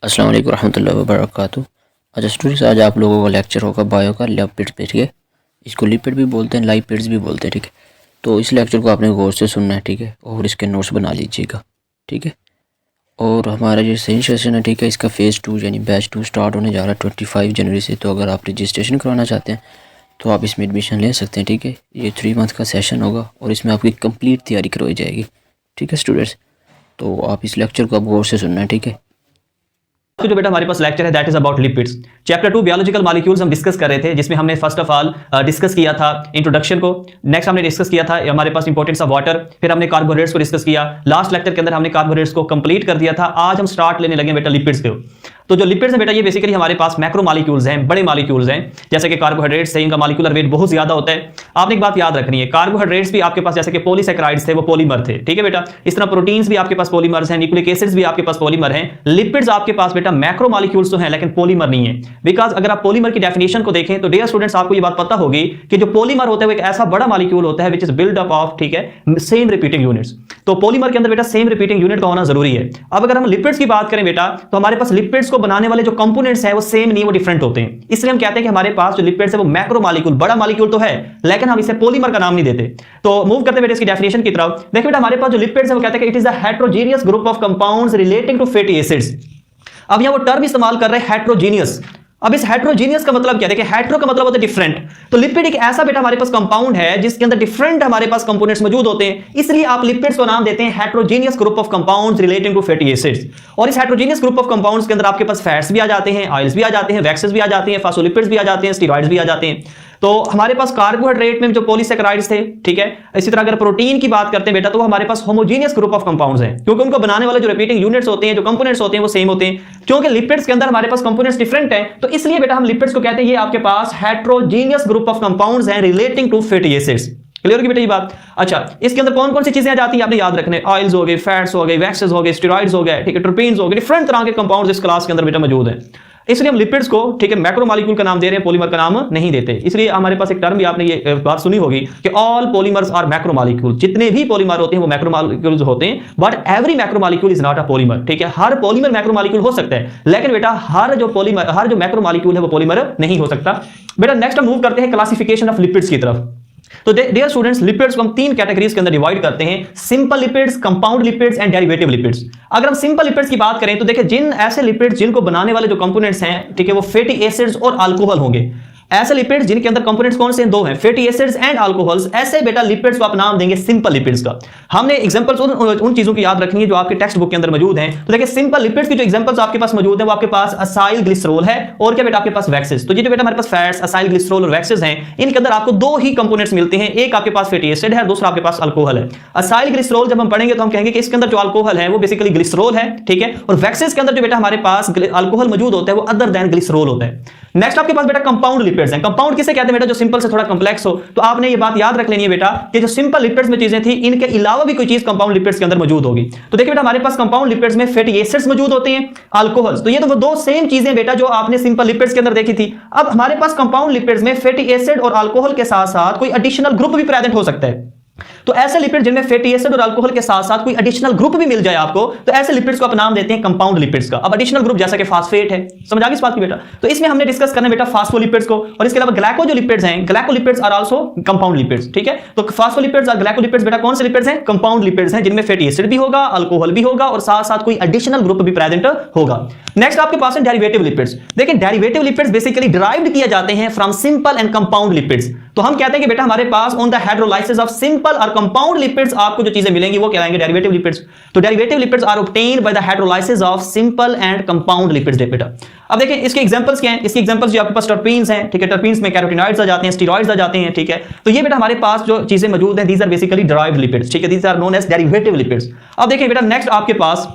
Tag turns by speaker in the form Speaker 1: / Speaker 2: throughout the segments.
Speaker 1: अस्सलाम वालेकुम रहमतुल्लाहि व बरकातुहू। अच्छा स्टूडेंट्स, आज आप लोगों का लेक्चर होगा बायो का लिपिड्स पे। ठीक है, इसको लिपिड भी बोलते हैं, लाइपिड्स भी बोलते हैं। ठीक है, तो इस लेक्चर को आपने गौर से सुनना है। ठीक है, और इसके नोट्स बना लीजिएगा। ठीक है, और हमारा जो सही सेशन है, ठीक है, इसका फ़ेज़ 2 यानी बैच 2 स्टार्ट होने जा रहा है 25 जनवरी से। तो अगर आप रजिस्ट्रेशन करवाना चाहते हैं तो आप इसमें एडमिशन ले सकते हैं। ठीक है, ये 3 मंथ का सेशन होगा और इसमें आपकी कंप्लीट तैयारी करवाई जाएगी। ठीक है स्टूडेंट्स, तो आप इस लेक्चर को आप गौर से सुनना है। ठीक है,
Speaker 2: जो बेटा हमारे पास लेक्चर है that is about lipids. Chapter 2 biological molecules हम डिस्कस कर रहे थे, जिसमें हमने फर्स्ट ऑफ ऑल डिस्कस किया था इंट्रोडक्शन को। नेक्स्ट हमने डिस्कस किया था हमारे पास इंपॉर्टेंस ऑफ वाटर, फिर हमने कार्बोहाइड्रेट्स को डिस्कस किया। लास्ट लेक्चर के अंदर हमने कार्बोहाइड्रेट्स को कंप्लीट कर दिया था। आज हम स्टार्ट लेने लगे बेटा लिपिड्स को। तो जो लिपिड्स है बेटा, ये बेसिकली हमारे पास मैक्रो मॉलिक्यूल्स हैं, बड़े मॉलिक्यूल्स हैं। जैसे कि कार्बोहाइड्रेट्स है, इनका मॉलिक्यूलर वेट बहुत ज्यादा होता है। आपने एक बात याद रखनी है, कार्बोहाइड्रेट्स भी आपके पास जैसे कि पॉलीसैकेराइड्स थे वो पॉलीमर थे। ठीक है बेटा, इस तरह प्रोटीन्स भी आपके पास पॉलीमर्स हैं, न्यूक्लिक एसिड्स भी आपके पास पॉलीमर हैं। लिपिड्स आपके पास बेटा मैक्रो मॉलिक्यूल्स तो हैं लेकिन पॉलीमर नहीं है। बिकॉज अगर आप पॉलीमर की डेफिनेशन को देखें तो डियर स्टूडेंट्स, आपको ये बात पता होगी कि जो पॉलीमर होता है वो एक ऐसा बड़ा मॉलिक्यूल होता है which is build up of, ठीक है, सेम रिपीटिंग यूनिट्स। तो पॉलीमर के अंदर बेटा सेम रिपीटिंग यूनिट का होना जरूरी है। अब अगर हम लिपिड्स की बात करें बेटा, तो हमारे पास लिपिड्स को बनाने वाले जो कंपोनेंट्स हैं वो सेम नहीं, वो डिफरेंट होते हैं। इसलिए हम कहते हैं कि हमारे पास जो लिपिड्स है वो मैक्रो मॉलिक्यूल, बड़ा मॉलिक्यूल तो है लेकिन हम इसे पॉलीमर का नाम नहीं देते। तो मूव करते बेटा इसकी डेफिनेशन की तरफ। देखिए बेटा, हमारे पास जो लिपिड्स है वो कहते हैं कि it is a heterogeneous group of compounds relating to fatty acids. अब यहां वो टर्म इस्तेमाल कर रहे हैं हेटेरोजेनियस। अब इस हेटेरोजेनियस का मतलब क्या है? देखिए, हेटेरो का मतलब होता है डिफरेंट। तो लिपिड एक ऐसा बेटा हमारे पास कंपाउंड है जिसके अंदर डिफरेंट हमारे पास कंपोनेंट्स मौजूद होते हैं, इसलिए आप लिपिड्स को नाम देते हैं heterogeneous group of compounds relating to fatty acids. और इस हेटेरोजेनियस ग्रुप ऑफ कंपाउंड्स के अंदर आपके पास फैट्स भी आ जाते हैं, ऑयल्स भी आ जाते हैं, वैक्सेस भी आ जाते हैं, फास्फोलिपिड्स भी आ जाते हैं, स्टेरॉइड्स भी आ जाते हैं। तो हमारे पास कार्बोहाइड्रेट में जो पॉलीसैकेराइड्स थे, ठीक है, इसी तरह अगर प्रोटीन की बात करते हैं बेटा, तो हमारे पास होमोजेनियस ग्रुप ऑफ कंपाउंड्स हैं, क्योंकि उनको बनाने वाले जो रिपीटिंग यूनिट्स होते हैं, जो कंपोनेंट्स होते हैं वो सेम होते हैं। क्योंकि लिपिड्स के अंदर हमारे पास कंपोनेंट्स डिफरेंट हैं, तो इसलिए बेटा हम लिपिड्स को कहते हैं ये आपके पास हेटेरोजेनियस ग्रुप ऑफ कंपाउंड्स हैं relating to fatty acids. Clear होगी बेटा ये बात? अच्छा, इसके अंदर कौन कौन सी चीजें आ जाती हैं आपने याद रखने, ऑयल्स हो गए, फैट्स हो गए, वैक्सेस हो गए, स्टेरॉइड्स हो गए, ठीक है, ट्रिपीन्स हो गए, डिफरेंट तरह के कंपाउंड्स इस क्लास के अंदर बेटा मौजूद हैं। इसलिए हम लिपिड्स को, ठीक है, मैक्रो मॉलिक्यूल का नाम दे रहे हैं, पॉलीमर का नाम नहीं देते। इसलिए हमारे पास एक टर्म भी आपने ये बात सुनी होगी कि all polymers are macro molecule. जितने भी पॉलीमर होते हैं वो मैक्रो मॉलिक्यूल्स होते हैं, but every macro molecule is not a polymer. ठीक है, हर पॉलीमर मैक्रो मॉलिक्यूल हो सकता है, लेकिन बेटा हर जो मैक्रो मॉलिक्यूल है वो पॉलीमर नहीं हो सकता। बेटा नेक्स्ट हम मूव करते हैं क्लासिफिकेशन ऑफ लिपिड्स की तरफ। तो डियर स्टूडेंट्स, लिपिड्स को हम 3 कैटेगरीज के अंदर डिवाइड करते हैं, simple lipids, compound lipids and derivative lipids. अगर हम सिंपल लिपिड्स की बात करें तो देखिए, जिन ऐसे लिपिड्स जिनको बनाने वाले जो कंपोनेंट्स हैं, ठीक है, वो फैटी एसिड्स और अल्कोहल होंगे। ऐसे लिपिड्स जिनके अंदर कंपोनेंट्स कौन से हैं? 2 हैं, फैटी एसिड्स एंड अल्कोहल्स। ऐसे बेटा लिपिड्स को आप नाम देंगे सिंपल लिपिड्स का। हमने एग्जांपल्स उन चीजों की याद रखनी है जो आपके टेक्स्ट बुक के अंदर मौजूद हैं। तो देखिए, सिंपल लिपिड्स की जो एग्जांपल्स आपके पास मौजूद हैं वो आपके पास असाइल ग्लिसरॉल है और क्या बेटा आपके पास वैक्सेस। तो ये जो बेटा हमारे पास फैट्स, असाइल ग्लिसरॉल और वैक्सेस हैं, इनके अंदर आपको 2 ही कंपोनेंट्स मिलते हैं। एक आपके पास फैटी एसिड है, दूसरा आपके पास अल्कोहल है। असाइल ग्लिसरॉल जब हम पढ़ेंगे तो हम कहेंगे कि इसके अंदर जो अल्कोहल है वो बेसिकली ग्लिसरॉल है, ठीक है, और वैक्सेस के अंदर जो बेटा हमारे पास अल्कोहल मौजूद होता है वो अदर देन ग्लिसरॉल होता है। नेक्स्ट आपके पास बेटा कंपाउंड लिपिड्स हैं। कंपाउंड किसे कहते हैं बेटा? जो सिंपल से थोड़ा कॉम्प्लेक्स हो। तो आपने ये बात याद रख लेनी है बेटा कि जो सिंपल लिपिड्स में चीजें थी, इनके अलावा भी कोई चीज कंपाउंड लिपिड्स के अंदर मौजूद होगी। तो देखिए बेटा, हमारे पास कंपाउंड लिपिड्स में फैटी एसिड्स मौजूद होते हैं, अल्कोहल्स। तो ये तो वो 2 सेम चीजें बेटा जो आपने सिंपल लिपिड्स के अंदर देखी थी। अब हमारे पास कंपाउंड लिपिड्स में फैटी एसिड और अल्कोहल के साथ साथ कोई एडिशनल ग्रुप भी प्रेजेंट हो सकता है। तो ऐसे लिपिड जिनमें फैटी एसिड और अल्कोहल के साथ साथ कोई एडिशनल ग्रुप भी मिल जाए आपको, तो ऐसे लिपिड्स को आप नाम देते हैं कंपाउंड लिपिड्स का। अब एडिशनल ग्रुप जैसा कि फास्फेट है, समझ आ गई इस बात की बेटा? तो इसमें हमने डिस्कस करना बेटा फास्फोलिपिड्स को, और इसके अलावा ग्लाइको जो लिपिड्स हैं, glycolipids are also compound lipids. ठीक है, तो फास्फोलिपिड्स और ग्लाइकोलिपिड्स बेटा कौन से लिपिड्स हैं? कंपाउंड लिपिड्स हैं, जिनमें फैटी एसिड भी होगा, अल्कोहल भी होगा और साथ साथ कोई एडिशनल ग्रुप भी प्रेजेंट होगा। नेक्स्ट आपके पास है डेरिवेटिव लिपिड्स। देखिए, डेरिवेटिव लिपिड्स बेसिकली डिराइव्ड किए जाते हैं from simple and compound lipids. तो हम कहते हैं कि बेटा हमारे पास on the hydrolysis of simple और कंपाउंड लिपिड्स आपको जो चीजें मिलेंगी वो कहलाएंगे डेरिवेटिव लिपिड्स। तो derivative lipids are obtained by the hydrolysis of simple and compound lipids बेटा। अब देखिए इसके एग्जांपल्स क्या हैं? इसके एग्जांपल्स जो आपके पास टर्पीन्स हैं, ठीक है, टर्पीन्स में कैरोटीनॉइड्स आ जाते हैं, स्टेरॉइड्स आ जाते हैं, ठीक है। तो ये बेटा हमारे पास जो चीजें मौजूद हैं, these are basically derived lipids, ठीक है, these are known as derivative lipids. अब देखिए बेटा, नेक्स्ट आपके पास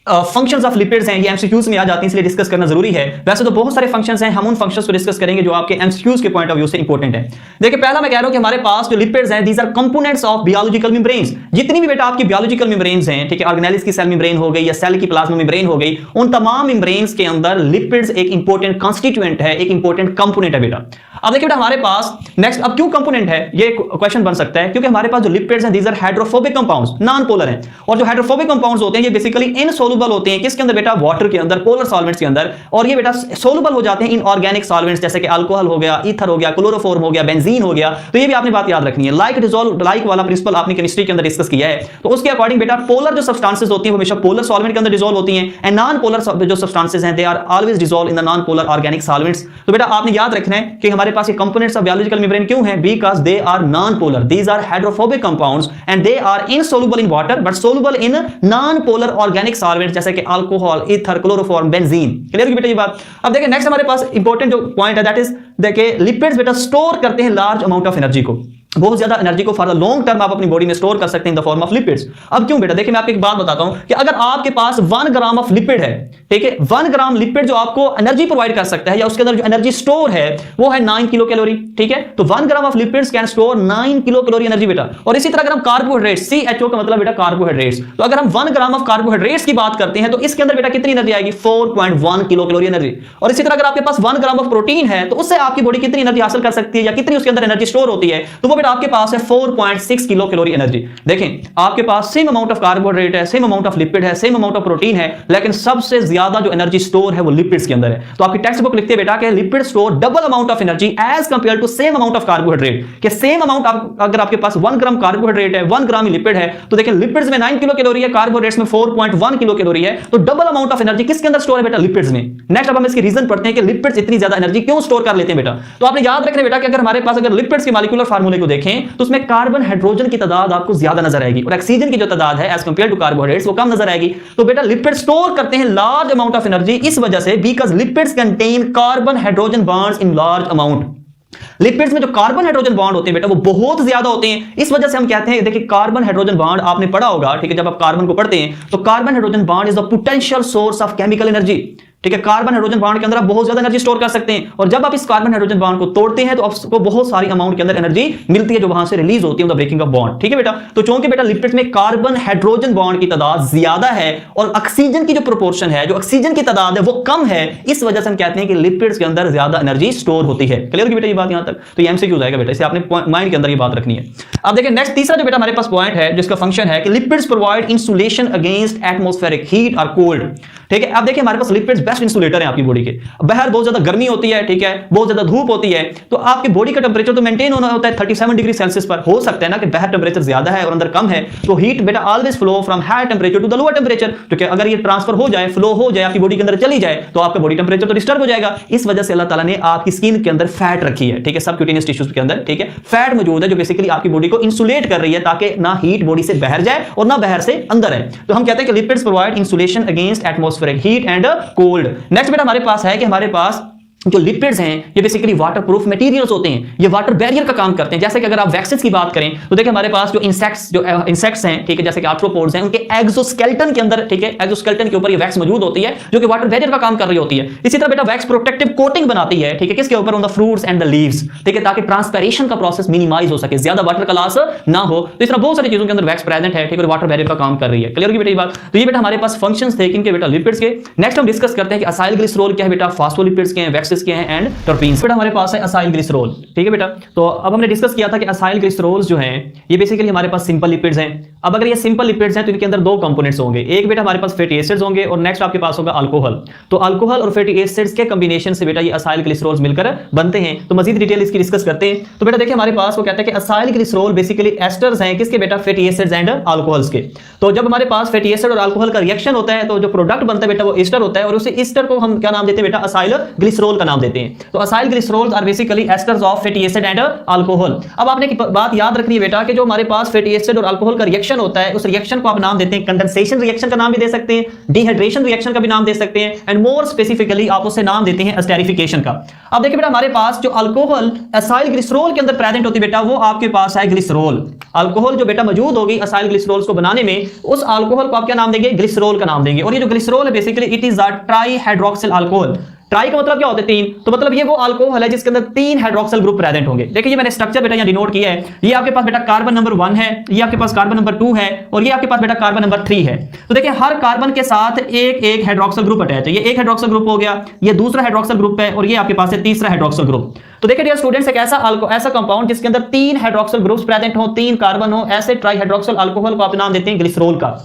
Speaker 2: फंक्शंस ऑफ लिपिड्स हैं, ये एमसीक्यूज में आ जाती हैं, इसलिए डिस्कस करना जरूरी है। वैसे तो बहुत सारे फंक्शंस हैं, हम उन फंक्शंस को डिस्कस करेंगे जो आपके एमसीक्यूज के पॉइंट ऑफ व्यू से इंपॉर्टेंट है। देखिए, पहला मैं कह रहा हूं कि हमारे पास जो लिपिड्स हैं, these are components of biological membranes. जितनी भी बेटा आपकी बायोलॉजिकल मेम्ब्रेन्स हैं, ठीक है, ऑर्गेनेल्स की सेल मेम्ब्रेन हो गई या सेल की प्लाज्मा मेम्ब्रेन हो गई, उन तमाम मेम्ब्रेन्स के अंदर लिपिड्स एक इंपॉर्टेंट कॉन्स्टिट्यूएंट है, एक इंपॉर्टेंट कंपोनेंट है बेटा। अब देखिए बेटा, हमारे पास नेक्स्ट अब क्यों कंपोनेंट है, ये क्वेश्चन बन सकता है, क्योंकि हमारे पास जो लिपिड्स हैं, these are hydrophobic compounds, non polar हैं, और जो हाइड्रोफोबिक कंपाउंड्स होते हैं ये बेसिकली इनसोल्युबल सोलुबल होते हैं किसके अंदर बेटा, वाटर के अंदर, पोलर सॉल्वेंट्स के अंदर, और ये बेटा सोलुबल हो जाते हैं इन ऑर्गेनिक सॉल्वेंट्स जैसे कि अल्कोहल हो गया, ईथर हो गया, क्लोरोफॉर्म हो गया, बेंजीन हो गया। तो ये भी आपने बात याद रखनी है। लाइक डिसॉल्व, लाइक वाला प्रिंसिपल आपने केमिस्ट्री के अंदर डिस्कस किया है, तो उसके अकॉर्डिंग बेटा पोलर जो सब्सटेंसेस होती हैं वो हमेशा पोलर सॉल्वेंट के अंदर डिसॉल्व होती हैं, एंड नॉन पोलर जो सब्सटेंसेस हैं they are always dissolve in the non polar organic solvents. तो बेटा आपने याद रखना है कि हमारे पास ये कंपोनेंट्स ऑफ बायोलॉजिकल मेम्ब्रेन क्यों हैं, because they are non polar, these are hydrophobic compounds and they are insoluble in water but soluble in non polar organic solvents जैसे कि alcohol, ether, chloroform, benzene. Clear होगी बेटा ये बात। अब देखिए नेक्स्ट हमारे पास इंपॉर्टेंट जो पॉइंट है दैट इज देखिए लिपिड्स बेटा स्टोर करते हैं लार्ज अमाउंट ऑफ एनर्जी को, बहुत ज्यादा एनर्जी को फॉर द लॉन्ग टर्म आप अपनी बॉडी में स्टोर कर सकते हैं in the form of lipids. अब क्यों बेटा, देखिए मैं आपको एक बात बताता हूं कि अगर आपके पास 1 ग्राम ऑफ लिपिड है, ठीक है, 1 ग्राम लिपिड जो आपको एनर्जी प्रोवाइड कर सकता है या उसके अंदर जो एनर्जी स्टोर है वो है 9 किलो कैलोरी, ठीक है। तो 1 gram of lipids can store 9 kilo calorie energy बेटा। और इसी तरह अगर हम कार्बोहाइड्रेट्स, CHO का मतलब बेटा कार्बोहाइड्रेट्स, तो अगर हम 1 ग्राम ऑफ कार्बोहाइड्रेट्स की बात करते हैं तो इसके अंदर बेटा कितनी एनर्जी आएगी, 4.1 किलो कैलोरी एनर्जी। और इसी तरह अगर आपके पास 1 ग्राम ऑफ प्रोटीन है तो उससे आपकी बॉडी कितनी एनर्जी हासिल कर सकती है या कितनी उसके अंदर एनर्जी स्टोर होती है, तो वो बेटा आपके पास है 4.6 किलो कैलोरी एनर्जी। देखें आपके पास सेम अमाउंट ऑफ कार्बोहाइड्रेट है, सेम अमाउंट ऑफ लिपिड है, सेम अमाउंट ऑफ प्रोटीन है, लेकिन सबसे ज्यादा जो एनर्जी स्टोर है वो लिपिड्स के अंदर है। तो आपकी टेक्स्ट बुक लिखते हैं बेटा कि lipid store double amount of energy as compare to same amount of carbohydrate, कि सेम अमाउंट अगर आपके पास 1 ग्राम कार्बोहाइड्रेट है, 1 ग्राम लिपिड है, तो देखिए लिपिड्स में 9 किलो कैलोरी है, कार्बोहाइड्रेट्स में 4.1 किलो कैलोरी है, तो डबल अमाउंट ऑफ एनर्जी किसके अंदर स्टोर है बेटा, लिपिड्स में। नेक्स्ट अब हम इसकी रीजन पढ़ते हैं कि लिपिड्स इतनी ज्यादा एनर्जी क्यों स्टोर कर लेते हैं बेटा। तो आपने याद रखना बेटा कि अगर हमारे पास अगर लिपिड्स के मॉलिक्यूलर फार्मूले को देखें तो उसमें कार्बन हाइड्रोजन की तादाद आपको ज्यादा नजर आएगी और ऑक्सीजन की जो तादाद है एज कंपेयर टू कार्बोहाइड्रेट्स वो कम नजर आएगी। तो बेटा लिपिड स्टोर करते हैं लार्ज अमाउंट ऑफ एनर्जी इस वजह से, because lipids contain carbon hydrogen bonds in large amount. Lipids में जो कार्बन हाइड्रोजन बॉन्ड होते हैं बेटा वो बहुत ज्यादा होते हैं, इस वजह से हम कहते हैं, देखिए कार्बन हाइड्रोजन बॉन्ड आपने पढ़ा होगा, ठीक है, जब आप कार्बन को पढ़ते हैं तो carbon hydrogen bond is the potential source of chemical energy, ठीक है। कार्बन हाइड्रोजन बॉन्ड के अंदर आप बहुत ज्यादा एनर्जी स्टोर कर सकते हैं और जब आप इस कार्बन हाइड्रोजन बॉन्ड को तोड़ते हैं तो आपको बहुत सारी अमाउंट के अंदर एनर्जी मिलती है जो वहां से रिलीज होती है द ब्रेकिंग ऑफ बॉन्ड, ठीक है बेटा। तो चूंकि बेटा लिपिड्स में कार्बन हाइड्रोजन बॉन्ड की तादाद ज्यादा है और ऑक्सीजन की जो प्रोपोर्शन है, जो ऑक्सीजन की तादाद है वो कम है, इस वजह से हम कहते हैं कि लिपिड्स के अंदर ज्यादा एनर्जी स्टोर होती है। क्लियर होगी बेटा ये बात यहां तक। तो ये एमसीक्यू जाएगा बेटा, इसे आपने माइंड के अंदर ये बात रखनी है। अब देखिए नेक्स्ट तीसरा जो बेटा हमारे पास पॉइंट है जिसका फंक्शन है कि lipids provide insulation against atmospheric heat और कोल्ड, ठीक है। अब देखिए हमारे पास लिपिड्स बेस्ट इंसुलेटर है आपकी बॉडी के। बाहर बहुत ज्यादा गर्मी होती है, ठीक है, बहुत ज्यादा धूप होती है, तो आपकी बॉडी का टेंपरेचर तो मेंटेन होना होता है 37 डिग्री सेल्सियस पर। हो सकता है ना कि बाहर टेंपरेचर ज्यादा है और अंदर कम है, तो हीट बेटा always flow from high temperature to the lower temperature, क्योंकि अगर ये ट्रांसफर हो जाए, फ्लो हो जाए, आपकी बॉडी के अंदर चली जाए तो आपका बॉडी टेंपरेचर तो डिस्टर्ब हो जाएगा। इस वजह से अल्लाह ताला ने आपकी स्किन के अंदर फैट रखी है, ठीक है, सबक्यूटेनियस टिश्यूज के अंदर, ठीक है, फैट मौजूद है जो बेसिकली आपकी बॉडी को इंसुलेट कर रही है ताकि ना हीट बॉडी से बाहर जाए और ना बाहर से अंदर है। तो हम कहते हैं कि lipids provide insulation against atmospheric heat and cold. Next बेटा हमारे पास है कि हमारे पास जो लिपिड्स हैं ये बेसिकली वाटर प्रूफ मटेरियल्स होते हैं, ये वाटर बैरियर का काम करते हैं। जैसे कि अगर आप वैक्सीन्स की बात करें तो देखिए हमारे पास जो इंसेक्ट्स हैं, ठीक है, जैसे कि आर्थ्रोपोड्स हैं, उनके एक्सोस्केलेटन के अंदर, ठीक है, एक्सोस्केलेटन के ऊपर ये वैक्स मौजूद होती है जो कि वाटर बैरियर का काम कर रही होती है। इसी तरह बेटा वैक्स प्रोटेक्टिव कोटिंग बनाती है, ठीक है, किसके ऊपर, on the fruits and the leaves, ठीक है, ताकि ट्रांसपेरेशन का प्रोसेस मिनिमाइज हो सके, ज्यादा वाटर का लॉस ना हो। तो इस तरह बहुत सारी चीजों के अंदर वैक्स प्रेजेंट है, ठीक है, वाटर बैरियर का काम कर रही है। क्लियर होगी बेटा ये बात। तो ये बेटा हमारे पास फंक्शंस थे किनके बेटा, लिपिड्स के। नेक्स्ट हम डिस्कस करते हैं कि असाइल ग्लिसरॉल क्या है बेटा, फास्फोलिपिड्स के हैं, वैक्सेस के हैं एंड टर्पीन्स। बेटा हमारे पास है असाइल ग्लिसरॉल, ठीक है बेटा। तो अब हमने डिस्कस किया था कि असाइल ग्लिसरॉल्स जो हैं ये बेसिकली हमारे पास सिंपल लिपिड्स हैं। अब अगर ये सिंपल लिपिड्स हैं तो इनके अंदर दो कंपोनेंट्स होंगे, एक बेटा हमारे पास फैटी एसिड्स होंगे और नेक्स्ट आपके पास होगा अल्कोहल। तो अल्कोहल और फैटी एसिड्स के कॉम्बिनेशन से बेटा ये असाइल ग्लिसरॉल्स मिलकर बनते हैं। तो मजीद डिटेल इसकी डिस्कस करते हैं। तो बेटा देखिए हमारे पास वो कहते हैं कि असाइल ग्लिसरॉल बेसिकली एस्टर्स हैं किसके बेटा, फैटी एसिड्स एंड अल्कोहल्स के। तो जब हमारे पास फैटी एसिड और अल्कोहल का रिएक्शन होता है तो जो प्रोडक्ट बनता है बेटा वो एस्टर होता है और उस एस्टर को हम क्या नाम देते हैं बेटा, असाइल ग्लिसरॉल का नाम देते हैं। तो acyl glycerols are basically esters of fatty acid and alcohol. अब आपने एक बात याद रखनी है बेटा कि जो हमारे पास फैटी एसिड और अल्कोहल का रिएक्शन होता है उस रिएक्शन को आप नाम देते हैं कंडेंसेशन रिएक्शन का नाम भी दे सकते हैं, डिहाइड्रेशन रिएक्शन का भी नाम दे सकते हैं एंड मोर स्पेसिफिकली आप उसे नाम देते हैं एस्टेरिफिकेशन का। अब देखिए बेटा हमारे पास जो अल्कोहल असाइल ग्लिसरॉल के अंदर प्रेजेंट होती है बेटा वो आपके पास है ग्लिसरॉल। अल्कोहल जो बेटा मौजूद होगी असाइल ग्लिसरॉल्स को बनाने में, उस अल्कोहल को आप क्या नाम देंगे, ग्लिसरॉल का नाम देंगे। और ये जो ग्लिसरॉल है basically it is a try hydroxyl alcohol. Try का मतलब क्या होता है, तीन, तो मतलब ये वो अल्कोहल है जिसके अंदर 3 हाइड्रोक्सिल ग्रुप प्रेजेंट होंगे। देखिए ये मैंने स्ट्रक्चर बेटा यहाँ डिनोट किया है। ये आपके पास बेटा कार्बन नंबर 1 है, ये आपके पास कार्बन नंबर 2 है और ये आपके पास बेटा कार्बन नंबर 3 है। तो देखिए हर कार्बन के साथ एक एक हाइड्रोक्सिल ग्रुप अटैच है। ये एक हाइड्रोक्सिल ग्रुप हो गया, ये दूसरा हाइड्रोक्सिल ग्रुप है और ये आपके पास है तीसरा हाइड्रोक्सिल ग्रुप। तो देखिए डियर स्टूडेंट्स एक ऐसा कंपाउंड जिसके अंदर 3 हाइड्रोक्सिल ग्रुप्स प्रेजेंट हो, 3 कार्बन हो, ऐसे ट्राई हाइड्रोक्सिल अल्कोहल को आप नाम देते हैं ग्लिसरॉल का।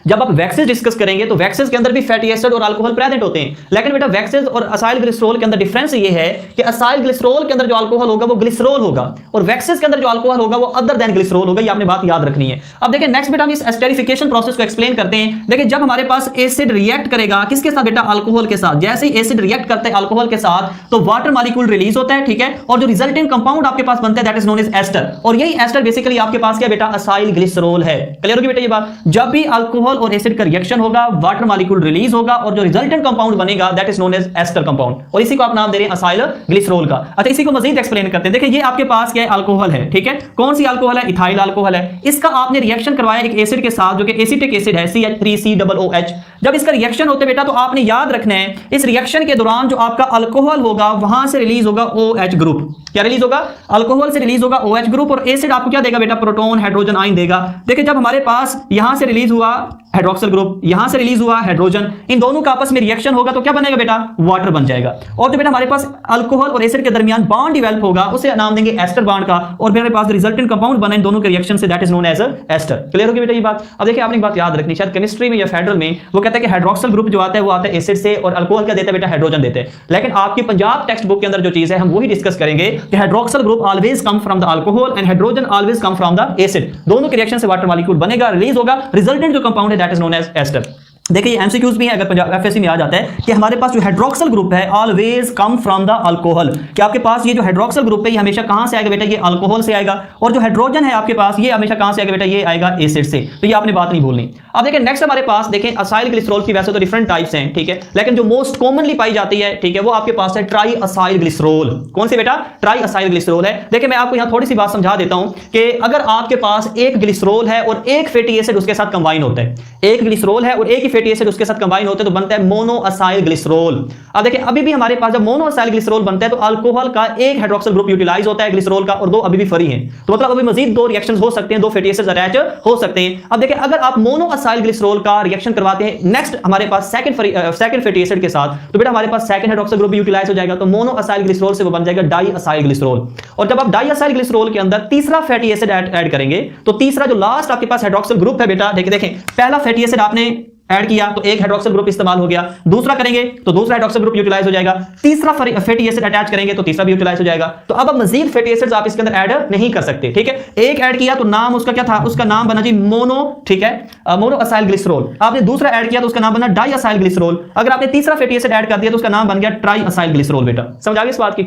Speaker 2: जब आप वैक्सेस डिस्कस करेंगे तो वैक्सेस के अंदर भी फैटी एसिड और अल्कोहल प्रेजेंट होते हैं, लेकिन बेटा वैक्सेस और असाइल ग्लिसरॉल के अंदर डिफरेंस ये है कि असाइल ग्लिसरॉल के अंदर जो अल्कोहल होगा वो ग्लिसरॉल होगा और वैक्सेस के अंदर जो अल्कोहल होगा वो अदर देन ग्लिसरॉल होगा। ये आपने बात याद रखनी है। अब देखिए नेक्स्ट बेटा हम इस एस्टेरिफिकेशन प्रोसेस को एक्सप्लेन करते हैं। देखिए जब हमारे पास एसिड रिएक्ट करेगा किसके साथ बेटा, अल्कोहल के साथ, जैसे ही एसिड रिएक्ट करता है अल्कोहल के साथ तो वाटर मॉलिक्यूल रिलीज होता है, ठीक है, और जो रिजल्टेंट कंपाउंड आपके पास बनता है that is known as ester, और यही एस्टर बेसिकली आपके पास क्या बेटा, असाइल ग्लिसरॉल है। क्लियर होगी बेटा ये बात। जब भी अल्कोहल और एसिड का रिएक्शन होगा वाटर मॉलिक्यूल रिलीज होगा और जो रिजल्टेंट कंपाउंड बनेगा that is known as ester compound, और इसी को आप नाम दे रहे हैं असाइल ग्लिसरॉल का। अच्छा इसी को मजीद एक्सप्लेन करते हैं। देखिए ये आपके पास क्या है, अल्कोहल है, ठीक है, कौन सी अल्कोहल है, इथाइल अल्कोहल है। इसका आपने रिएक्शन करवाया एक एसिड के साथ जो कि एसिटिक एसिड है CH3COOH। जब इसका रिएक्शन होते बेटा तो आपने याद रखना है इस रिएक्शन के दौरान जो आपका अल्कोहल होगा वहां से रिलीज होगा OH ग्रुप। क्या रिलीज होगा, अल्कोहल से रिलीज होगा OH ग्रुप, और एसिड आपको क्या देगा बेटा, प्रोटॉन हाइड्रोजन आयन देगा। देखिए जब हमारे पास यहां से रिलीज हुआ हाइड्रोक्सिल ग्रुप, यहां से रिलीज हुआ हाइड्रोजन, इन दोनों का आपस में रिएक्शन होगा तो क्या बनेगा बेटा, वाटर बन जाएगा। और जो बेटा हमारे पास अल्कोहल और एसिड के दरमियान बॉन्ड डेवलप होगा उसे नाम देंगे एस्टर बॉन्ड का, और मेरे पास रिजल्टेंट कंपाउंड बने इन दोनों के रिएक्शन से that is known as ester. Clear होगी बेटा ये बात। अब देखिए आपने एक बात याद रखनी, शायद केमिस्ट्री में या फेडरल में वो कहता है कि हाइड्रोक्सिल ग्रुप जो आता है वो आता है एसिड से, और अल्कोहल क्या देता है बेटा, हाइड्रोजन देते हैं। लेकिन आपकी पंजाब टेक्स्ट बुक के अंदर जो चीज है हम वही डिस्कस करेंगे कि hydroxyl group always come from the alcohol and hydrogen always come from the acid. दोनों के रिएक्शन से वाटर मॉलिक्यूल बनेगा, रिलीज होगा, रिजल्टेंट जो कंपाउंड है that is known as ester. देखिए एमसीक्यूज भी है, अगर पंजाब एफएससी में आ जाता है कि हमारे पास जो हाइड्रोक्सिल ग्रुप है always come from the alcohol, कि आपके पास ये जो हाइड्रोक्सिल ग्रुप है ये हमेशा कहां से आएगा बेटा, ये अल्कोहल से आएगा, और जो हाइड्रोजन है आपके पास ये हमेशा कहां से आएगा बेटा, ये आएगा एसिड से। तो ये आपने बात नहीं भूलनी। अब देखिए नेक्स्ट हमारे पास देखें असाइल ग्लिसरॉल की वैसे तो डिफरेंट टाइप्स हैं, ठीक है, लेकिन जो मोस्ट कॉमनली पाई जाती है, ठीक है, वो आपके पास है ट्राई असाइल ग्लिसरॉल। कौन सी बेटा, ट्राई असाइल ग्लिसरॉल है। देखिए मैं आपको यहां थोड़ी सी बात समझा देता हूं कि अगर आपके पास एक ग्लिसरॉल है और एक फैटी एसिड उसके साथ कंबाइन होता है, एक ग्लिसरॉल है और एक ही फैटी एसिड उसके साथ कंबाइन होते हैं तो बनता है मोनो असाइल ग्लिसरॉल। अब देखिए अभी भी हमारे पास जब मोनो असाइल ग्लिसरॉल बनता है तो अल्कोहल का एक हाइड्रोक्सिल ग्रुप यूटिलाइज होता है ग्लिसरॉल का, और दो अभी भी फ्री हैं, तो मतलब अभी मजीद दो रिएक्शंस हो सकते हैं, दो फैटी एसिड्स अटैच हो सकते हैं। अब देखिए अगर आप मोनो असाइल ग्लिसरॉल का रिएक्शन करवाते हैं नेक्स्ट हमारे पास सेकंड फैटी एसिड के साथ, तो बेटा हमारे पास सेकंड हाइड्रोक्सिल ग्रुप यूटिलाइज हो जाएगा, तो मोनो असाइल ग्लिसरॉल से वो बन जाएगा डाई असाइल ग्लिसरॉल। और जब आप डाई असाइल ग्लिसरॉल के अंदर तीसरा फैटी एसिड ऐड करेंगे तो तीसरा जो लास्ट आपके पास हाइड्रोक्सिल ग्रुप है बेटा, देखें पहला फैटी एसिड आपने ऐड किया तो एक हाइड्रोक्सिल ग्रुप इस्तेमाल हो गया, दूसरा करेंगे तो दूसरा हाइड्रोक्सिल ग्रुप यूटिलाइज हो जाएगा, तीसरा फैटी एसिड अटैच करेंगे तो तीसरा भी यूटिलाइज हो जाएगा। तो अब मजीद फैटी एसिड्स आप इसके अंदर ऐड नहीं कर सकते, ठीक है। एक ऐड किया तो नाम उसका क्या था, उसका नाम बना जी मोनो, ठीक है, मोनो असाइल ग्लिसरॉल। आपने दूसरा ऐड किया तो उसका नाम बना डाई असाइल ग्लिसरॉल। अगर आपने तीसरा फैटी एसिड ऐड कर दिया तो उसका नाम बन गया ट्राई असाइल ग्लिसरॉल। बेटा समझ आ गई इस बात की।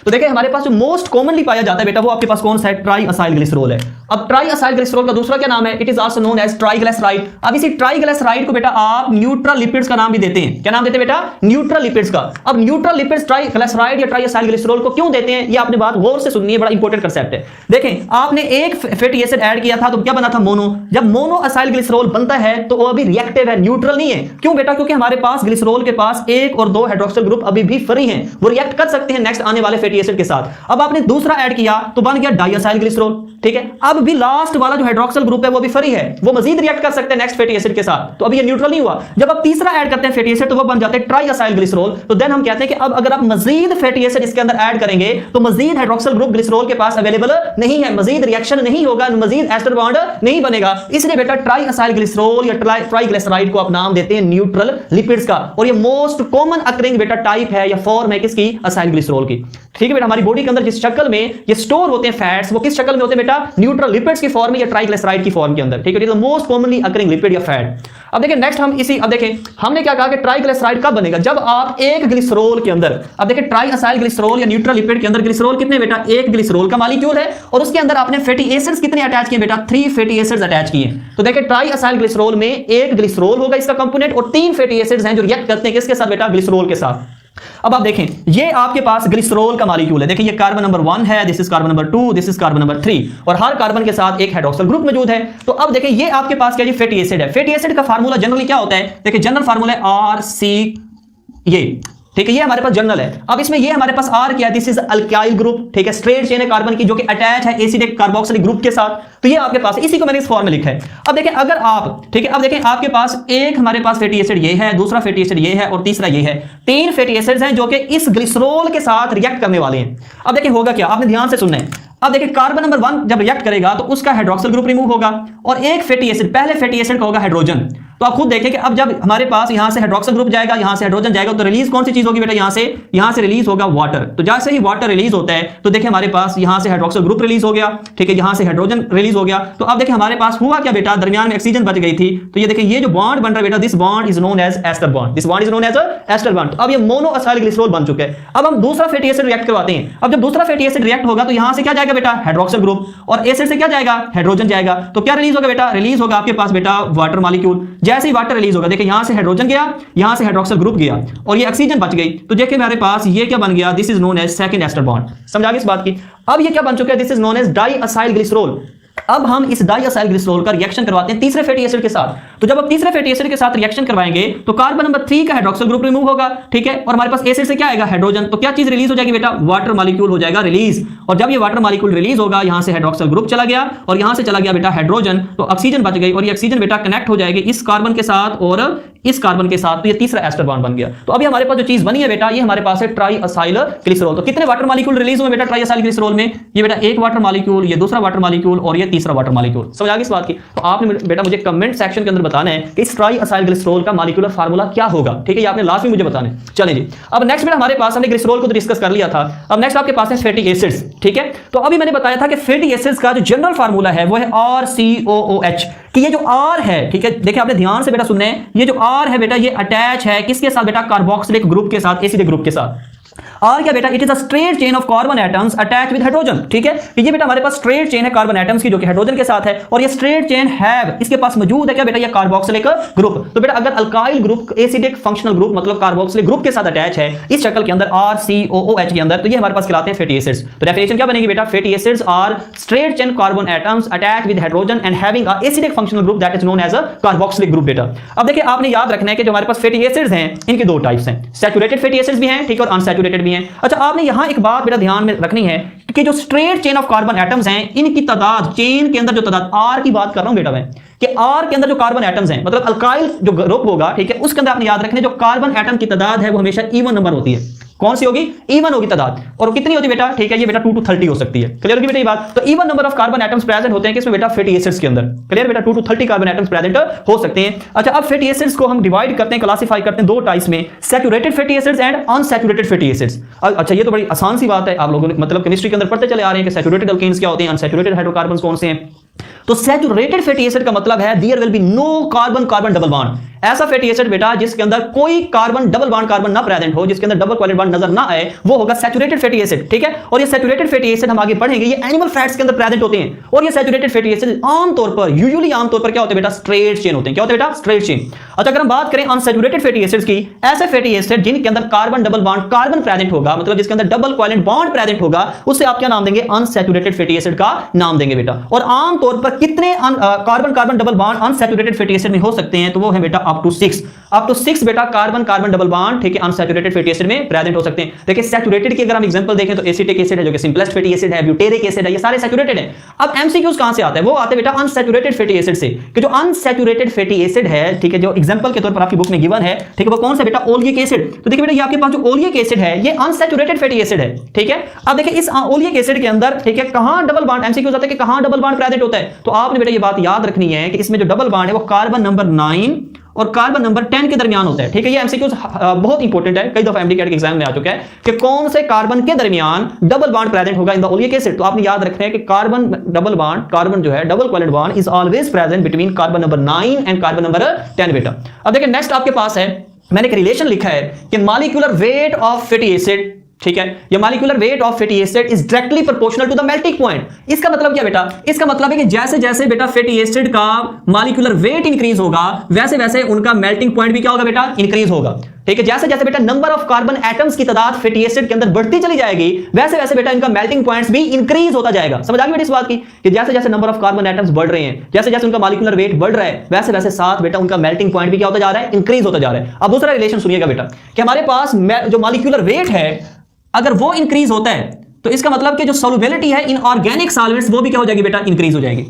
Speaker 2: तो देखिए हमारे पास जो मोस्ट कॉमनली पाया जाता है बेटा वो आपके पास कौन सा है, ट्राई असाइल ग्लिसरॉल है। अब ट्राई असाइल ग्लिसरॉल का दूसरा क्या नाम है, it is also known as triglyceride. अब इसी ट्राइग्लिसराइड को बेटा आप न्यूट्रल लिपिड्स का नाम भी देते हैं। क्या नाम देते हैं बेटा, न्यूट्रल लिपिड्स का। अब न्यूट्रल लिपिड्स ट्राइग्लिसराइड या ट्राई असाइल ग्लिसरॉल को क्यों देते हैं, ये आपने बात गौर से सुननी है, बड़ा इंपॉर्टेंट कांसेप्ट है। देखें आपने एक फैटी एसिड ऐड किया था तो क्या बना था, मोनो। जब मोनो असाइल ग्लिसरॉल बनता है तो वो अभी रिएक्टिव है, न्यूट्रल नहीं है। क्यों बेटा, क्योंकि हमारे पास ग्लिसरॉल के पास एक और दो हाइड्रोक्सिल ग्रुप अभी भी फ्री हैं, वो रिएक्ट कर सकते हैं नेक्स्ट आने वाले फैटी एसिड के साथ। अब आपने दूसरा ऐड किया तो बन गया डाई असाइल ग्लिसरॉल, ठीक है। अब भी लास्ट वाला जो हाइड्रोक्सिल ग्रुप है वो भी फ्री है, वो मजीद रिएक्ट कर सकते हैं नेक्स्ट फैटी एसिड के साथ, तो अभी ये न्यूट्रल नहीं हुआ। जब आप तीसरा ऐड करते हैं फैटी एसिड तो वो बन जाते हैं ट्राई असाइल ग्लिसरॉल। तो देन हम कहते हैं कि अब अगर आप मजीद फैटी एसिड इसके अंदर ऐड करेंगे तो मजीद हाइड्रोक्सिल ग्रुप ग्लिसरॉल के पास अवेलेबल नहीं है, मजीद रिएक्शन नहीं होगा, मजीद एस्टर बॉन्ड नहीं बनेगा। इसलिए बेटा ट्राई असाइल ग्लिसरॉल या ट्राइग्लिसराइड को आप नाम देते हैं न्यूट्रल लिपिड्स का, और ये मोस्ट कॉमन अकरिंग बेटा टाइप है या फॉर्म है किसकी, असाइल ग्लिसरॉल की, ठीक है बेटा। हमारी बॉडी के अंदर जिस शक्ल में ये स्टोर होते हैं फैट्स वो किस शक्ल में होते हैं बेटा, न्यूट्रल लिपिड्स की फॉर्म में या ट्राइग्लिसराइड की फॉर्म के अंदर, ठीक है। मोस्ट कॉमनली अकरिंग लिपिड या फैट। अब देखिए नेक्स्ट हम इसी, अब देखें हमने क्या कहा कि ट्राइग्लिसराइड कब बनेगा, जब आप एक ग्लिसरॉल के अंदर, अब देखिए ट्राई असाइल ग्लिसरॉल या न्यूट्रल लिपिड के अंदर ग्लिसरॉल कितने बेटा, एक ग्लिसरॉल का मॉलिक्यूल है और उसके अंदर आपने फैटी एसिड्स कितने अटैच किए बेटा, 3 फैटी एसिड्स अटैच किए। तो देखिए ट्राई असाइल ग्लिसरॉल में एक ग्लिसरॉल होगा इसका कंपोनेंट और 3 फैटी एसिड्स हैं जो रिएक्ट करते हैं किसके साथ बेटा, ग्लिसरॉल के साथ। अब आप देखें ये आपके पास ग्लिसरॉल का मॉलिक्यूल है, देखिए ये कार्बन नंबर 1 है, this is carbon number 2, this is carbon number 3, और हर कार्बन के साथ एक हाइड्रोक्सिल ग्रुप मौजूद है। तो अब देखें ये आपके पास क्या, ये फैटी एसिड है। फैटी एसिड का फार्मूला जनरली क्या होता है, देखिए जनरल फार्मूला है RC, ये ठीक है, ये हमारे पास जनरल है। अब इसमें ये हमारे पास R क्या है, दिस इज अल्काइल ग्रुप, ठीक है, स्ट्रेट चेन है कार्बन की जो कि अटैच है एसिडिक कार्बोक्सिलिक ग्रुप के साथ। तो ये आपके पास इसी को मैंने इस फॉर्म में लिखा है। अब देखिए अगर आप, ठीक है, अब देखें आपके पास एक हमारे पास फैटी एसिड ये है, दूसरा फैटी एसिड ये है और तीसरा ये है, 3 फैटी एसिड्स हैं जो कि इस ग्लिसरॉल के साथ रिएक्ट करने वाले हैं। अब देखिए होगा क्या, आपने ध्यान से सुनना है। अब देखिए कार्बन नंबर 1 जब रिएक्ट करेगा तो उसका हाइड्रोक्सिल ग्रुप रिमूव होगा और एक फैटी एसिड, पहले फैटी एसिड का होगा हाइड्रोजन। तो आप खुद देखें कि अब जब हमारे पास यहां से हाइड्रोक्सिल ग्रुप जाएगा, यहां से हाइड्रोजन जाएगा, तो रिलीज कौन सी चीज होगी बेटा, यहां से रिलीज होगा वाटर। तो जैसे ही वाटर रिलीज होता है तो देखिए हमारे पास यहां से हाइड्रोक्सिल ग्रुप रिलीज हो गया, ठीक है, यहां से हाइड्रोजन रिलीज हो गया। तो अब देखिए हमारे पास हुआ क्या बेटा, दरमियान में ऑक्सीजन बच गई थी। तो ये देखिए ये जो बॉन्ड बन रहा है बेटा, this bond is known as ester bond, this bond is known as ester bond. अब ये मोनोअसाइल ग्लिसरॉल बन चुका है। अब हम दूसरा फैटी एसिड रिएक्ट करवाते हैं। अब जब दूसरा फैटी एसिड रिएक्ट होगा तो यहां से क्या जाएगा बेटा, हाइड्रोक्सिल ग्रुप, और एसिड से क्या जाएगा, हाइड्रोजन जाएगा। तो क्या रिलीज होगा बेटा, रिलीज होगा आपके पास बेटा वाटर मॉलिक्यूल। जैसे ही वाटर रिलीज होगा, देखिए यहां से हाइड्रोजन गया, यहां से हाइड्रोक्सिल ग्रुप गया और ये ऑक्सीजन बच गई। तो देखिए हमारे पास ये क्या बन गया, this is known as second ester bond. समझा गई इस बात की। अब ये क्या बन चुका है, this is known as diacylglycerol. अब हम इस डाइअसाइल ग्लिसरॉल का रिएक्शन करवाते हैं तीसरे फैटी एसिड के साथ। तो जब आप तीसरे फैटी एसिड के साथ रिएक्शन करवाएंगे तो कार्बन नंबर 3 का हाइड्रोक्सिल ग्रुप रिमूव होगा, ठीक है, और हमारे पास एसिड से क्या आएगा, हाइड्रोजन। तो क्या चीज रिलीज हो जाएगी बेटा, वाटर मॉलिक्यूल हो जाएगा रिलीज। और जब ये वाटर मॉलिक्यूल रिलीज होगा, यहां से हाइड्रोक्सिल ग्रुप चला गया और यहां से चला गया बेटा हाइड्रोजन, तो ऑक्सीजन बच गई और ये ऑक्सीजन बेटा कनेक्ट हो जाएगी इस कार्बन के साथ और इस कार्बन के साथ। तो ये तीसरा एस्टर बॉन्ड बन गया। तो अभी हमारे पास जो चीज बनी है बेटा, ये हमारे पास है ट्राइअसाइल ग्लिसरॉल। तो कितने वाटर मॉलिक्यूल रिलीज हुए बेटा ट्राइअसाइल ग्लिसरॉल में, ये बेटा एक वाटर मॉलिक्यूल, ये दूसरा वाटर मॉलिक्यूल और ये तीसरा वाटर मॉलिक्यूल। समझ आ गई इस बात की। तो आपने बेटा मुझे कमेंट सेक्शन के अंदर बताना है कि इस ट्राइअसाइल ग्लिसरॉल का मॉलिक्यूलर फार्मूला क्या होगा, ठीक है, ये आपने लास्ट में मुझे बताना है। चलिए जी, अब नेक्स्ट बेटा हमारे पास, हमने ग्लिसरॉल को तो डिस्कस कर लिया था, अब नेक्स्ट आपके पास है फैटी एसिड्स, ठीक है। तो अभी मैंने बताया था कि फैटी एसिड्स का जो जनरल फार्मूला है वो है RCOOH, कि ये जो R है, ठीक है, देखिए आपने ध्यान से बेटा सुनना है, ये जो R है बेटा ये अटैच है किसके साथ बेटा, कार्बोक्सिलिक ग्रुप के साथ, एसिडिक ग्रुप के साथ। और क्या बेटा, it is a straight chain of carbon atoms attach with hydrogen, ठीक है। ये बेटा हमारे पास स्ट्रेट चेन है कार्बन एटम्स की जो कि हाइड्रोजन के साथ है, और ये स्ट्रेट चेन है इसके पास मौजूद है क्या बेटा, ये कार्बोक्सिलिक ग्रुप। तो बेटा अगर alkyl group acidic functional group मतलब कार्बोक्सिलिक ग्रुप के साथ अटैच है इस शक्ल के अंदर RCOOH के अंदर, तो ये हमारे पास कहलाते हैं फैटी एसिड्स। तो डेफिनेशन क्या बनेगी बेटा, fatty acids are straight chain carbon atoms attach with hydrogen and having a acidic functional group that is known as a carboxylic group. बेटा अब देखिए आपने याद रखना है कि जो हमारे पास फैटी एसिड्स हैं इनके दो टाइप्स हैं, सैचुरेटेड फैटी एसिड्स भी हैं, ठीक है, और अनसैचुरेटेड भी हैं। अच्छा आपने यहां एक बात बेटा ध्यान में रखनी है कि जो straight chain of carbon atoms हैं इनकी तादाद, चेन के अंदर जो तादाद R की बात कर रहा हूं बेटा मैं, कि R के अंदर जो कार्बन एटम्स हैं मतलब अल्काइल जो ग्रुप होगा, ठीक है, उसके अंदर आपने याद रखना जो कार्बन एटम की तादाद है वो हमेशा इवन नंबर होती है। कौन सी होगी, इवन होगी तादाद। और कितनी होती है बेटा, ठीक है, ये बेटा 2 to 30 हो सकती है। क्लियर होगी बेटा ये बात। तो even number of carbon atoms present होते हैं किसमें बेटा, फैटी एसिड्स के अंदर। क्लियर बेटा, 2 to 30 कार्बन एटम्स प्रेजेंट हो सकते हैं। अच्छा अब फैटी एसिड्स को हम डिवाइड करते हैं, क्लासिफाई करते हैं दो टाइप्स में, saturated fatty acids and unsaturated fatty acids. अच्छा ये तो बड़ी आसान सी बात है, आप लोगों ने मतलब केमिस्ट्री के अंदर पढ़ते चले आ रहे हैं कि सैचुरेटेड अल्केन्स क्या होते हैं, अनसैचुरेटेड हाइड्रोकार्बन्स कौन से हैं। तो सैचुरेटेड फैटी एसिड का मतलब है there will be no carbon carbon double bond. ऐसा फैटी एसिड बेटा जिसके अंदर कोई कार्बन डबल बॉन्ड कार्बन ना प्रेजेंट हो, जिसके अंदर डबल कोवलेंट बॉन्ड नजर ना आए, वो होगा सैचुरेटेड फैटी एसिड, ठीक है। और ये सैचुरेटेड फैटी एसिड हम आगे पढ़ेंगे, ये एनिमल फैट्स के अंदर प्रेजेंट होते हैं। और ये सैचुरेटेड फैटी एसिड आमतौर पर यूजुअली आमतौर पर क्या होते हैं बेटा, स्ट्रेट चेन होते हैं। क्या होते हैं बेटा, स्ट्रेट चेन। अच्छा अगर हम बात करें अनसैचुरेटेड फैटी एसिड्स की, ऐसे फैटी एसिड जिनके अंदर carbon double bond carbon present होगा, मतलब जिसके अंदर डबल कोवलेंट बॉन्ड प्रेजेंट होगा, उससे आप क्या नाम देंगे, अनसैचुरेटेड फैटी एसिड का नाम देंगे बेटा। और आमतौर पर कितने carbon carbon double bond unsaturated fatty acid में हो सकते हैं, तो वो है बेटा अप टू 6 बेटा कार्बन कार्बन डबल बॉन्ड, ठीक है, अनसैचुरेटेड फैटी एसिड में प्रेजेंट हो सकते हैं। देखिए सैचुरेटेड की अगर हम एग्जांपल देखें तो एसिटिक एसिड है जो कि सिंपलेस्ट फैटी एसिड है, ब्यूटेरिक एसिड है, ये सारे सैचुरेटेड हैं। अब एमसीक्यूज कहां से आते हैं, वो आते हैं बेटा अनसैचुरेटेड फैटी एसिड से, कि जो अनसैचुरेटेड फैटी एसिड है, ठीक है, जो एग्जांपल के तौर पर आपकी बुक में गिवन है, ठीक है, वो कौन सा बेटा, ओलिक एसिड। तो देखिए बेटा ये आपके पास जो ओलिक एसिड है ये अनसैचुरेटेड फैटी एसिड है, ठीक है। अब देखिए इस ओलिक एसिड के अंदर, ठीक है, कहां डबल बॉन्ड, एमसीक्यूज आते हैं कि कहां डबल बॉन्ड प्रेजेंट होता है। तो आपने बेटा ये बात याद रखनी है कि इसमें जो डबल बॉन्ड है वो कार्बन नंबर 9 और कार्बन नंबर 10 के दरमियान होता है, ठीक है। ये एमसीक्यूज बहुत इंपॉर्टेंट है, कई दफा एमडीकेट के एग्जाम में आ चुका है कि कौन से कार्बन के दरमियान डबल बॉन्ड प्रेजेंट होगा इन द ओलिक एसिड। तो आपने याद रखना है कि कार्बन डबल बॉन्ड, कार्बन जो है double covalent bond is always present between carbon number 9 and carbon number 10 बेटा। अब देखिए नेक्स्ट आपके पास है, मैंने एक रिलेशन लिखा है कि molecular weight of fatty acid, ठीक है, ये molecular weight of fatty acid is directly proportional to the melting point. इसका मतलब क्या बेटा, इसका मतलब है कि जैसे जैसे बेटा फैटी एसिड का मॉलिक्यूलर वेट इंक्रीज होगा वैसे वैसे उनका मेल्टिंग पॉइंट भी क्या होगा बेटा, इंक्रीज होगा, ठीक है। जैसे जैसे बेटा नंबर ऑफ कार्बन एटम्स की तादाद फैटी एसिड के अंदर बढ़ती चली जाएगी वैसे वैसे बेटा इनका मेल्टिंग पॉइंट्स भी इंक्रीज होता जाएगा। समझ आ गई बेटा इस बात की कि जैसे जैसे नंबर ऑफ कार्बन एटम्स बढ़ रहे हैं, जैसे जैसे उनका मॉलिक्यूलर वेट बढ़ रहा है, वैसे वैसे साथ बेटा उनका मेल्टिंग पॉइंट भी क्या होता जा रहा है, इंक्रीज होता जा रहा है। अब दूसरा रिलेशन सुनिएगा बेटा कि हमारे पास जो मॉलिक्यूलर वेट है अगर वो इंक्रीज होता है तो इसका मतलब कि जो सॉल्युबिलिटी है इन ऑर्गेनिक सॉल्वेंट्स वो भी क्या हो जाएगी बेटा, इंक्रीज हो जाएगी।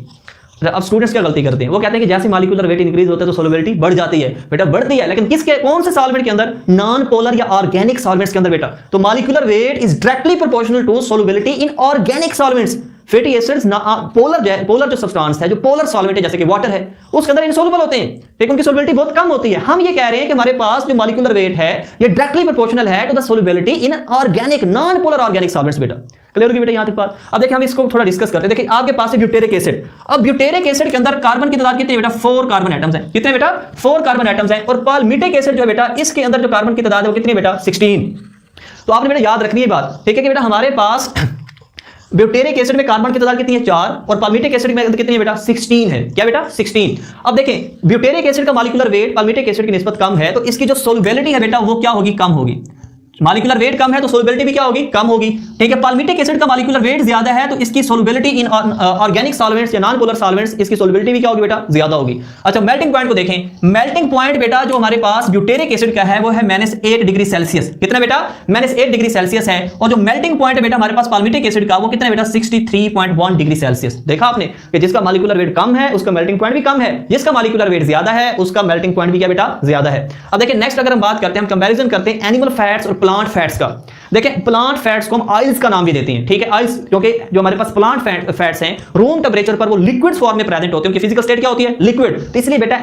Speaker 2: अब स्टूडेंट्स क्या गलती करते हैं, वो कहते हैं कि जैसे मॉलिक्यूलर वेट इंक्रीज होता है तो सॉल्युबिलिटी बढ़ जाती है। बेटा बढ़ती है, लेकिन किसके, कौन से सॉल्वेंट के अंदर, नॉन पोलर या ऑर्गेनिक सॉल्वेंट्स के अंदर बेटा। तो molecular weight is directly proportional to solubility in organic solvents. Fatty acids polar जो सब्सटेंस है, जो पोलर सॉल्वेंट है जैसे कि वाटर है, उसके अंदर इनसॉल्युबल होते हैं, लेकिन उनकी सॉल्युबिलिटी बहुत कम होती है। हम ये कह रहे हैं कि हमारे पास जो मॉलिक्यूलर वेट है ये डायरेक्टली प्रोपोर्शनल है to the solubility in organic non polar organic solvents. बेटा क्लियर होगी बेटा यहां तक बात। अब देखिए हम इसको थोड़ा डिस्कस करते हैं। देखिए आपके पास है ब्यूटेरिक एसिड। अब ब्यूटेरिक एसिड के अंदर कार्बन की तादाद कितनी है बेटा? 4 कार्बन एटम्स हैं। कितने बेटा? 4 कार्बन एटम्स हैं। और पाल्मिटिक एसिड जो है बेटा, इसके अंदर जो कार्बन की तादाद है वो कितनी बेटा? 16। तो आपने बेटा याद रखनी है बात, ठीक है कि बेटा हमारे पास ब्यूटेरिक एसिड में कार्बन की तादाद कितनी है? 4, और पाल्मिटिक एसिड में कितनी है बेटा? 16 है। क्या बेटा? 16। अब देखें ब्यूटेरिक एसिड का मॉलिक्यूलर वेट पाल्मिटिक एसिड की निस्बत कम है, तो इसकी जो सोल्युबिलिटी है बेटा वो क्या होगी? कम होगी। मॉलिक्यूलर वेट कम है तो सोल्युबिलिटी भी क्या होगी? कम होगी। ठीक है, पाल्मिटिक एसिड का मॉलिक्यूलर वेट ज्यादा है तो इसकी सोल्युबिलिटी इन ऑर्गेनिक सॉल्वेंट्स या नॉन पोलर सॉल्वेंट्स, इसकी सोल्युबिलिटी भी क्या होगी बेटा? ज्यादा होगी। अच्छा मेल्टिंग पॉइंट को देखें। मेल्टिंग पॉइंट बेटा जो हमारे पास ब्यूटेरिक एसिड का है वो है -8 डिग्री सेल्सियस। कितना बेटा? -8 डिग्री सेल्सियस है। और जो मेल्टिंग पॉइंट है बेटा हमारे पास पाल्मिटिक एसिड का वो कितना बेटा? 63.1 डिग्री सेल्सियस। देखा आपने कि जिसका मॉलिक्यूलर वेट कम है उसका मेल्टिंग पॉइंट भी कम है, जिसका मॉलिक्यूलर वेट ज्यादा है उसका मेल्टिंग पॉइंट भी क्या बेटा? ज्यादा है। अब देखिए नेक्स्ट अगर हम बात करते हैं, हम कंपैरिजन करते हैं एनिमल फैट्स और प्लांट फैट्स का। देखिए प्लांट फैट्स को हम ऑयल्स का नाम भी देते हैं। ठीक है, ऑयल्स क्योंकि जो हमारे पास प्लांट फैट्स हैं रूम टेंपरेचर पर वो लिक्विड फॉर्म में प्रेजेंट होते हैं, उनकी फिजिकल स्टेट क्या होती है? लिक्विड। तो इसलिए बेटा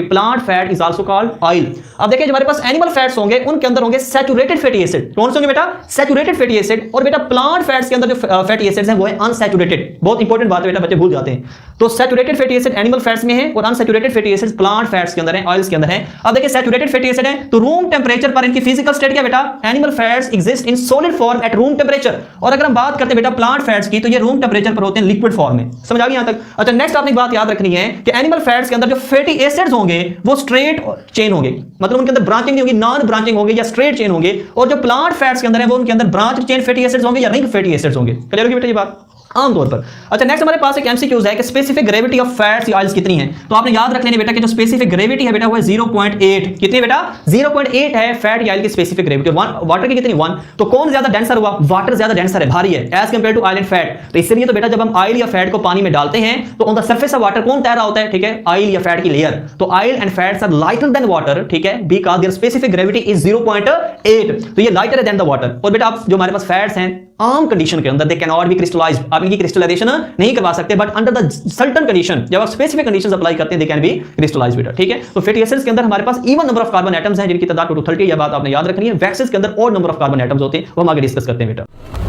Speaker 2: plant fat is also called oil. अब देखिए जो हमारे पास एनिमल फैट्स होंगे उनके अंदर होंगे सैचुरेटेड फैटी एसिड। कौन से होंगे बेटा? Saturated fatty acid. और बेटा प्लांट फैट्स के अंदर जो फैटी एसिड्स हैं वो है अनसैचुरेटेड। बहुत इंपॉर्टेंट बात है बेटा, बच्चे भूल जाते हैं। तो saturated fatty acid animal fats में है और unsaturated fatty acids plant fats के अंदर है, ऑयल्स के अंदर है। अब देखिए सैचुरेटेड फैटी एसिड है तो रूम टेंपरेचर पर इनकी फिजिकल स्टेट क्या बेटा? Animal fats exist in solid form at room temperature. और अगर हम बात करते हैं बेटा प्लांट फैट्स की तो ये रूम टेंपरेचर पर होते हैं लिक्विड फॉर्म में। समझ आ गई यहां तक? अच्छा नेक्स्ट आपने एक बात याद रखनी है कि एनिमल फैट्स के अंदर जो फैटी एसिड्स होंगे वो स्ट्रेट चेन होंगे, मतलब उनके अंदर ब्रांचिंग नहीं होगी, नॉन ब्रांचिंग होंगे या स्ट्रेट चेन होंगे। और जो प्लांट फैट्स के अंदर है वो उनके अंदर ब्रांच चेन फैटी एसिड्स होंगे या रिंग फैटी एसिड्स होंगे। क्लियर होगी बेटा ये बात आमतौर पर। अच्छा नेक्स्ट हमारे पास एक एमसीक्यूज है कि स्पेसिफिक ग्रेविटी ऑफ फैट्स या ऑयल्स कितनी है। तो आपने याद रख लेना बेटा कि जो स्पेसिफिक ग्रेविटी है बेटा वो है 0.8। कितनी बेटा? 0.8 है फैट या ऑयल की स्पेसिफिक ग्रेविटी। वाटर की कितनी? 1। तो कौन ज्यादा डेंसर हुआ? वाटर ज्यादा डेंसर है, भारी है as compare to oil and fat. तो इसलिए तो बेटा जब हम ऑयल या फैट को पानी में डालते हैं तो on the surface of water कौन तैर रहा होता है? ठीक है, ऑयल या फैट की लेयर। तो oil and fats are lighter than water, ठीक है, because there specific gravity is 0.8। तो ये लाइटर है देन द वाटर। और बेटा आप जो हमारे पास फैट्स हैं आम कंडीशन के अंदर they can not be crystallised, आप इनकी क्रिस्टलाइजेशन नहीं करवा सकते, but under the certain condition जब आप स्पेसिफिक कंडीशंस अप्लाई करते हैं दे कैन बी क्रिस्टलाइज्ड बेटा। ठीक है, तो फैटी एसिड्स के अंदर हमारे पास even number of carbon atoms हैं जिनकी तादाद 230। यह बात आपने याद रखनी है। वैक्सेस के अंदर और नंबर ऑफ कार्बन एटम्स होते हैं, वो हम आगे डिस्कस करते हैं बेटा।